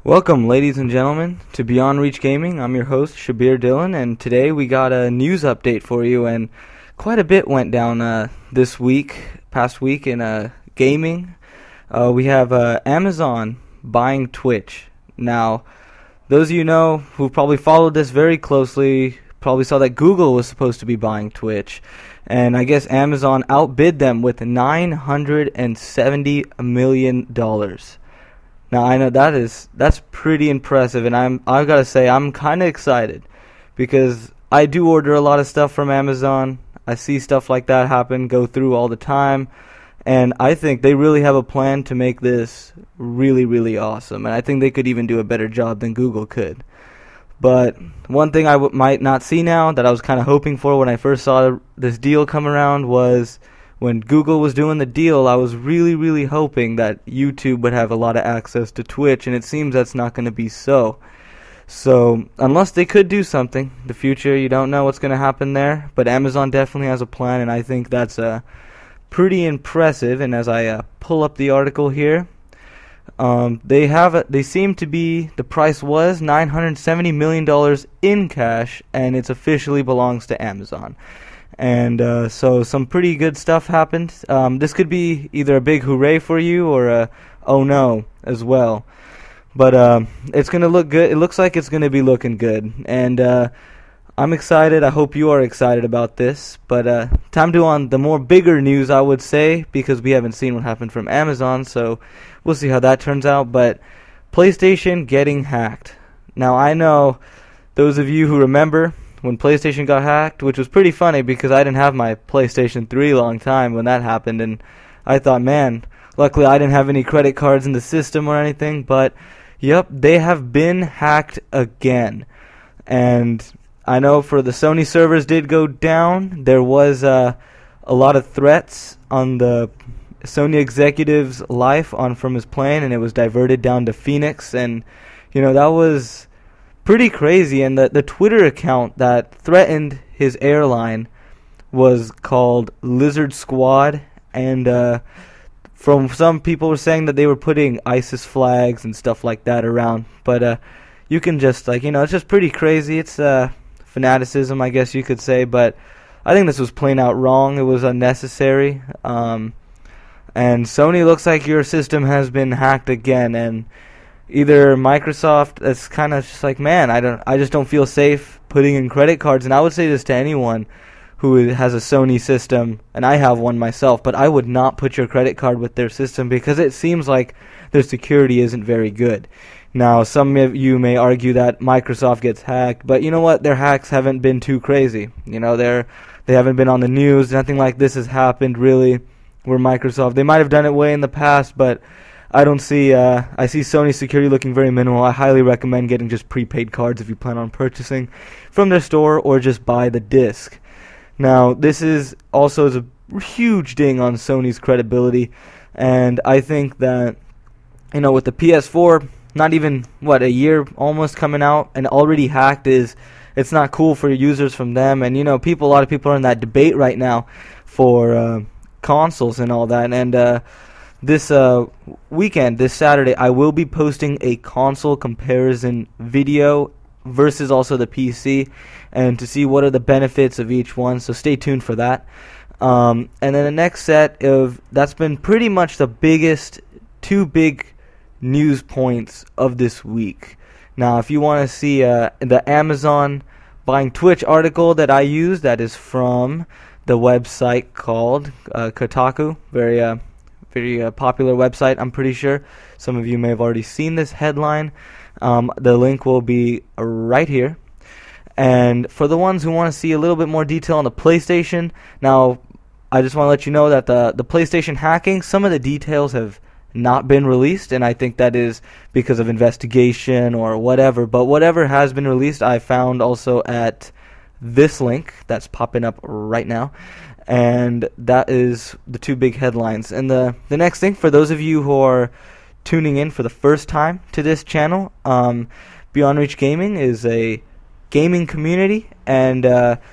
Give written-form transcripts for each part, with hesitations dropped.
Welcome, ladies and gentlemen, to Beyond Reach Gaming. I'm your host, Shabir Dillon, and today we got a news update for you, and quite a bit went down this past week in gaming. We have Amazon buying Twitch. Now, those of you know who've probably followed this very closely probably saw that Google was supposed to be buying Twitch, and I guess Amazon outbid them with $970 million. Now I know that's pretty impressive, and I've got to say I'm kind of excited because I do order a lot of stuff from Amazon. I see stuff like that go through all the time, and I think they really have a plan to make this really, really awesome, and I think they could even do a better job than Google could. But one thing I might not see now that I was kind of hoping for when I first saw this deal come around was when Google was doing the deal, I was really, really hoping that YouTube would have a lot of access to Twitch, and it seems that's not going to be so. So, unless they could do something, the future, you don't know what's going to happen there, but Amazon definitely has a plan, and I think that's pretty impressive. And as I pull up the article here, they seem to be, the price was $970 million in cash, and it officially belongs to Amazon. And so some pretty good stuff happened. This could be either a big hooray for you or a oh no as well. But it's going to look good. It looks like it's going to be looking good. And I'm excited. I hope you are excited about this. But time to on the more bigger news, I would say, because we haven't seen what happened from Amazon. So we'll see how that turns out. But PlayStation getting hacked. Now I know those of you who remember when PlayStation got hacked, which was pretty funny because I didn't have my PlayStation 3 a long time when that happened, and I thought, man, luckily I didn't have any credit cards in the system or anything, but yep, they have been hacked again. And I know for the Sony servers did go down. There was a lot of threats on the Sony executive's life from his plane, and it was diverted down to Phoenix, and that was pretty crazy. And the Twitter account that threatened his airline was called Lizard Squad, and from some people were saying that they were putting ISIS flags and stuff like that around, but you can just it's just pretty crazy. It's fanaticism, I guess you could say, but I think this was plain out wrong. It was unnecessary, and Sony, looks like your system has been hacked again, and either Microsoft, it's kind of just like, man, I just don't feel safe putting in credit cards. And I would say this to anyone who has a Sony system, and I have one myself, but I would not put your credit card with their system because it seems like their security isn't very good. Now, some of you may argue that Microsoft gets hacked, but you know what? Their hacks haven't been too crazy. They haven't been on the news. Nothing like this has happened really where Microsoft, they might have done it way in the past, but I don't see, I see Sony security looking very minimal. I highly recommend getting just prepaid cards if you plan on purchasing from their store, or just buy the disc. Now, this is also a huge ding on Sony's credibility, and I think that, with the PS4, not even, a year almost coming out, and already hacked it's not cool for users from them. And, a lot of people are in that debate right now for consoles and all that, and this weekend, this Saturday, I will be posting a console comparison video versus also the PC, and to see what are the benefits of each one, so stay tuned for that. And then the next set that's been pretty much the two big news points of this week. Now, if you want to see the Amazon buying Twitch article that I use, that is from the website called Kotaku, very popular website, I'm pretty sure. Some of you may have already seen this headline. The link will be right here. And for the ones who want to see a little bit more detail on the PlayStation, now I just want to let you know that the PlayStation hacking, some of the details have not been released, and I think that is because of investigation or whatever. But whatever has been released, I found also at this link that's popping up right now. And that is the two big headlines. And the next thing, for those of you who are tuning in for the first time to this channel, Beyond Reach Gaming is a gaming community, and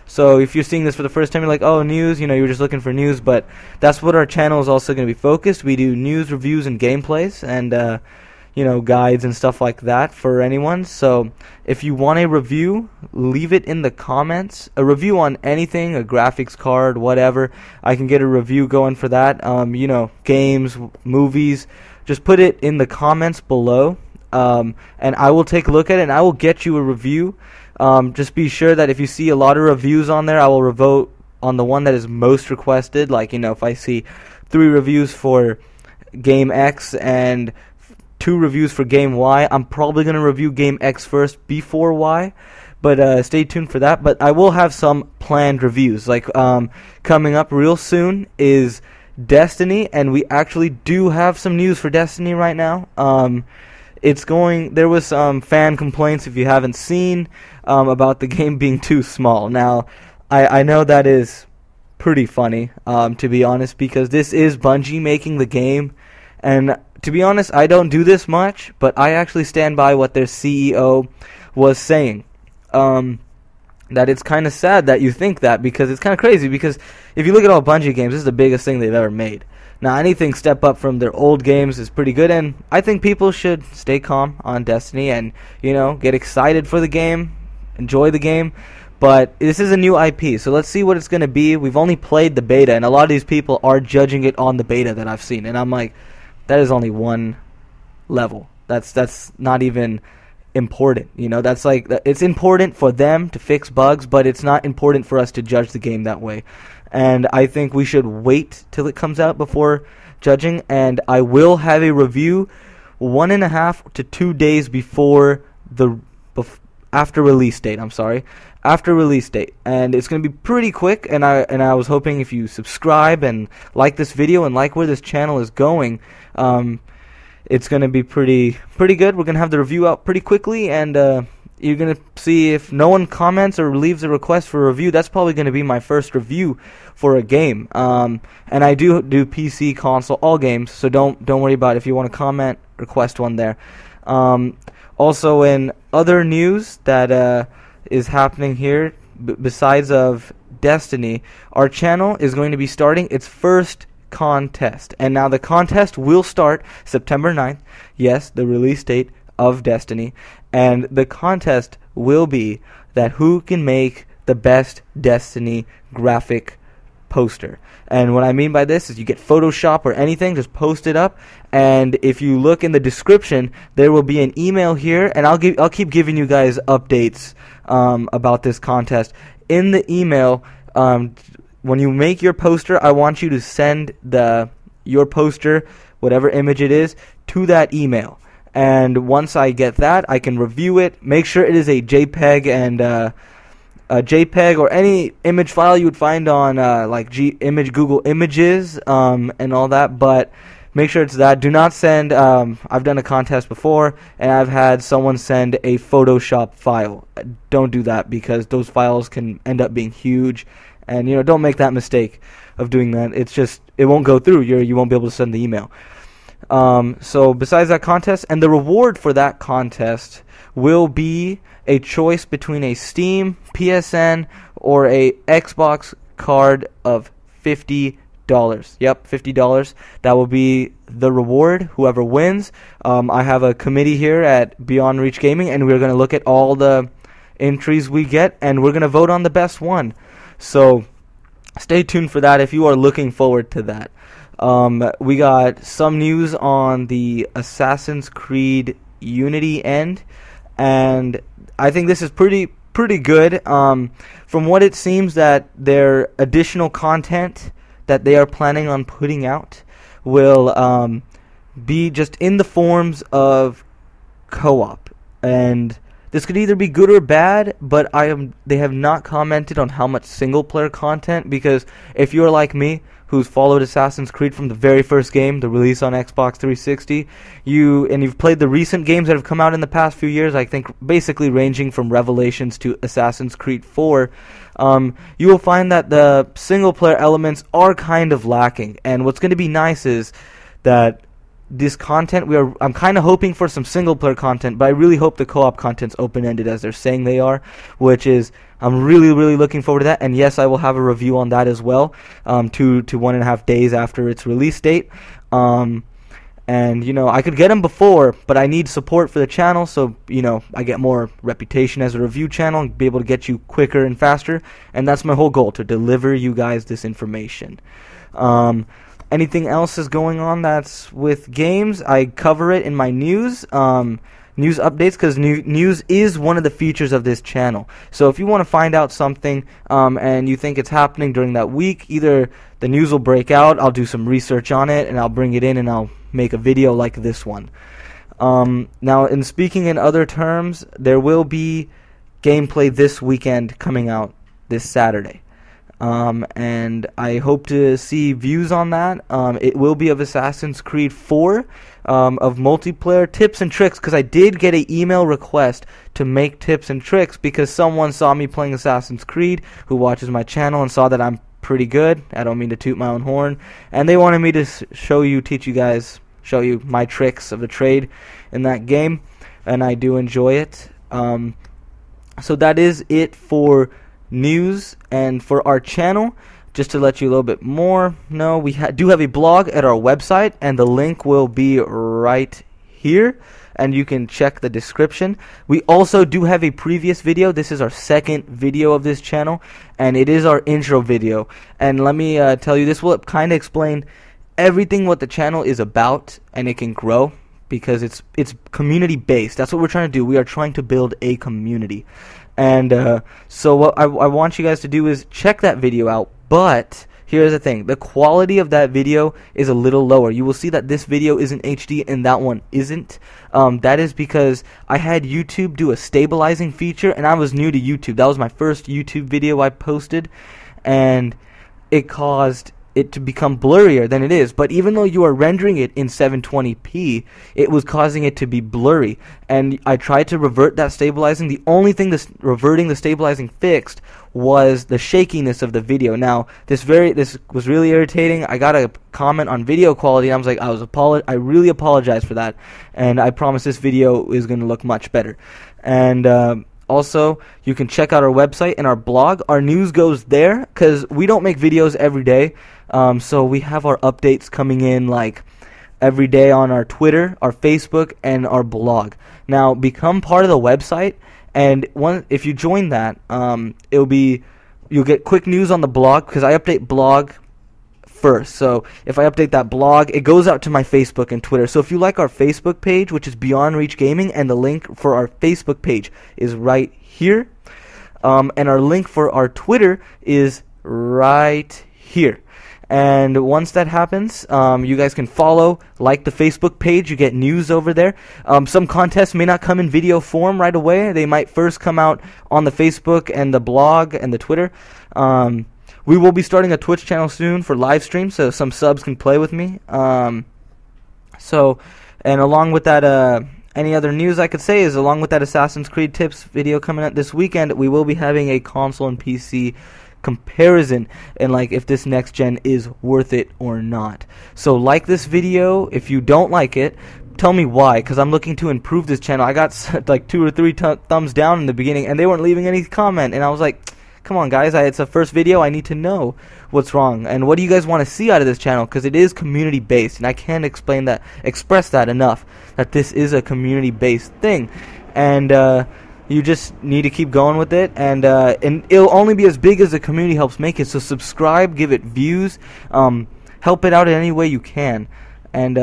so if you're seeing this for the first time, you're like, oh, news, you're just looking for news, but that's what our channel is also going to be focused. We do news, reviews, and gameplays, and guides and stuff like that for anyone. So if you want a review, leave it in the comments. A review on anything, a graphics card, whatever. I can get a review going for that. Games, movies. Just put it in the comments below, and I will take a look at it and I will get you a review. Just be sure that if you see a lot of reviews on there, I will vote on the one that is most requested. Like, if I see 3 reviews for game X and 2 reviews for game Y, I'm probably going to review game X first before Y. But stay tuned for that. But I will have some planned reviews. Like, coming up real soon is Destiny, and we actually do have some news for Destiny right now. There was some fan complaints, if you haven't seen, about the game being too small. Now, I know that is pretty funny, to be honest, because this is Bungie making the game, and to be honest, I don't do this much, but I actually stand by what their CEO was saying. That it's kind of sad that you think that, because it's kind of crazy, because if you look at all Bungie games, this is the biggest thing they've ever made. Now, anything step up from their old games is pretty good, and I think people should stay calm on Destiny and, get excited for the game, enjoy the game. But this is a new IP, so let's see what it's going to be. We've only played the beta, and a lot of these people are judging it on the beta that I've seen. And I'm like, that is only one level. That's not even important. That's like, it's important for them to fix bugs, but it's not important for us to judge the game that way. And I think we should wait till it comes out before judging. And I will have a review 1.5 to 2 days before after release date. After release date, and it's going to be pretty quick. And I was hoping if you subscribe and like this video and like where this channel is going, it's going to be pretty good. We're going to have the review out pretty quickly, and you're going to see, if no one comments or leaves a request for a review, that's probably going to be my first review for a game. And I do PC, console, all games, so don't worry about it. If you want to comment, request one there. Also, in other news that is happening here, besides of Destiny, our channel is going to be starting its first contest. And now the contest will start September 9th. Yes, the release date of Destiny. And the contest will be that who can make the best Destiny graphic poster. And what I mean by this is you get Photoshop or anything, just post it up, and if you look in the description, there will be an email here, and I'll keep giving you guys updates about this contest. In the email, when you make your poster, I want you to send your poster, whatever image it is, to that email. And once I get that, I can review it, make sure it is a JPEG and a JPEG or any image file you would find on Google Images and all that, but make sure it's that. Do not send, I've done a contest before, and I've had someone send a Photoshop file. Don't do that, because those files can end up being huge, and don't make that mistake of doing that. It's just, it won't go through. You won't be able to send the email. So besides that contest, and the reward for that contest will be a choice between a Steam, PSN, or a Xbox card of $50. Yep, $50. That will be the reward, whoever wins. I have a committee here at Beyond Reach Gaming, and we're going to look at all the entries we get, and we're going to vote on the best one. So stay tuned for that if you are looking forward to that. We got some news on the Assassin's Creed Unity end, and I think this is pretty good. From what it seems, that their additional content that they are planning on putting out will be just in the forms of co-op, and this could either be good or bad, but they have not commented on how much single-player content, because if you're like me, who's followed Assassin's Creed from the very first game, the release on Xbox 360, you've played the recent games that have come out in the past few years, I think basically ranging from Revelations to Assassin's Creed 4, you will find that the single-player elements are kind of lacking. And what's going to be nice is that this content, I'm kind of hoping for some single-player content, but I really hope the co-op content's open-ended as they're saying they are, which is, I'm really looking forward to that. And yes, I will have a review on that as well, 2 to 1.5 days after its release date. And I could get them before, but I need support for the channel, so I get more reputation as a review channel and be able to get you quicker and faster. And that's my whole goal, to deliver you guys this information. Anything else is going on that's with games, I cover it in my news. News updates, because news is one of the features of this channel. So if you want to find out something and you think it's happening during that week, either the news will break out, I'll do some research on it, and I'll bring it in and I'll make a video like this one. Now, in speaking in other terms, there will be gameplay this weekend coming out this Saturday. And I hope to see views on that. It will be of Assassin's Creed 4, of multiplayer tips and tricks, because I did get an email request to make tips and tricks because someone saw me playing Assassin's Creed who watches my channel and saw that I'm pretty good. I don't mean to toot my own horn, and they wanted me to show you my tricks of the trade in that game, and I do enjoy it. So that is it for news and for our channel. Just to let you a little bit more know, we do have a blog at our website, and the link will be right here, and you can check the description. We also do have a previous video. This is our second video of this channel, and it is our intro video. And let me tell you, this will kind of explain everything what the channel is about, and it can grow because it's community based. That's what we're trying to do. We are trying to build a community. And so what I want you guys to do is check that video out. But here's the thing, the quality of that video is a little lower. You will see that this video isn't HD and that one isn't. That is because I had YouTube do a stabilizing feature, and I was new to YouTube. That was my first YouTube video I posted, and it caused it to become blurrier than it is. But even though you are rendering it in 720p, it was causing it to be blurry, and I tried to revert that stabilizing. The only thing this reverting the stabilizing fixed was the shakiness of the video. Now this was really irritating. I got a comment on video quality, and I was like, I really apologize for that, and I promise this video is going to look much better. And also, you can check out our website and our blog. Our news goes there because we don't make videos every day. So we have our updates coming in like every day on our Twitter, our Facebook, and our blog. Now, become part of the website, and if you join that, you'll get quick news on the blog, because I update blog first. So if I update that blog, it goes out to my Facebook and Twitter. So if you like our Facebook page, which is Beyond Reach Gaming, and the link for our Facebook page is right here, and our link for our Twitter is right here. And once that happens, you guys can like the Facebook page. You get news over there. Some contests may not come in video form right away. They might first come out on the Facebook and the blog and the Twitter. We will be starting a Twitch channel soon for live streams, so some subs can play with me. And along with that, any other news I could say is, along with that Assassin's Creed tips video coming out this weekend, we will be having a console and PC comparison, and like if this next gen is worth it or not. So like this video. If you don't like it, tell me why, because I'm looking to improve this channel. I got like 2 or 3 thumbs down in the beginning, and they weren't leaving any comment, and I was like, come on guys, it's a first video. I need to know what's wrong and what do you guys want to see out of this channel, because it is community based, and I can't express that enough, that this is a community based thing. And you just need to keep going with it, and it'll only be as big as the community helps make it. So subscribe, give it views, help it out in any way you can. And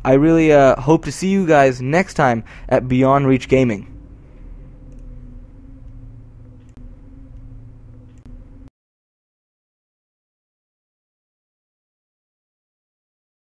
I really hope to see you guys next time at Beyond Reach Gaming.